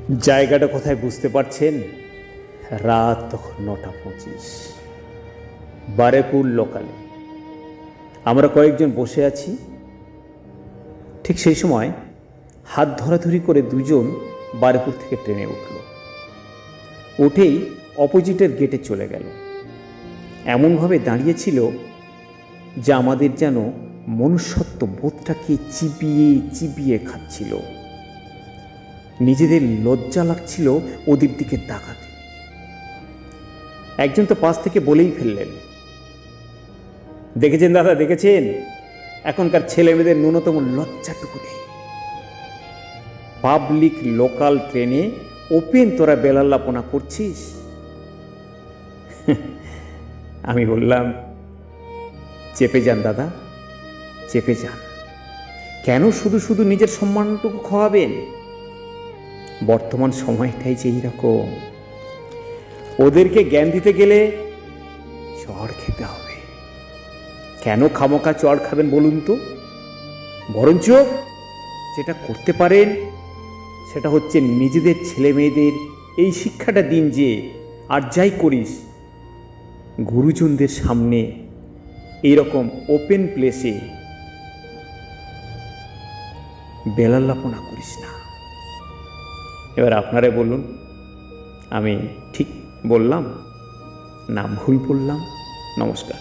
জায়গাটা কোথায় বুঝতে পারছেন? রাত তখন 9:25, বারেপুর লোকালে আমরা কয়েকজন বসে আছি। ঠিক সেই সময় হাত ধরাধরি করে দুজন বারেপুর থেকে ট্রেনে উঠল। উঠেই অপোজিটের গেটে চলে গেল। এমনভাবে দাঁড়িয়েছিল যে আমাদের যেন মনুষ্যত্ব বোধটাকে চিবিয়ে চিবিয়ে খাচ্ছিল। নিজেদের লজ্জা লাগছিল ওদের দিকে তাকাতে। একজন তো পাশ থেকে বলেই ফেললেন, দেখেছেন দাদা, দেখেছেন, এখনকার ছেলে মেয়েদের ন্যূনতম লজ্জাটুকু নেই। পাবলিক লোকাল ট্রেনে ওপেন তোরা বেলাল্লাপনা করছিস। আমি বললাম, চেপে যান দাদা, চেপে যান। কেন শুধু শুধু নিজের সম্মানটুকু খোয়াবেন? বর্তমান সময়টাই যে এইরকম। ওদেরকে জ্ঞান দিতে গেলে চড় খেতে হবে। কেন খামোকা চড় খাবেন বলুন তো? বরঞ্চ যেটা করতে পারেন সেটা হচ্ছে নিজেদের ছেলে মেয়েদের এই শিক্ষাটা দিন যে আর যাই করিস, গুরুজনদের সামনে এইরকম ওপেন প্লেসে বেলাল্লাপনা করিস না। এবার আপনারা বলুন, আমি ঠিক বললাম না ভুল বললাম? নমস্কার।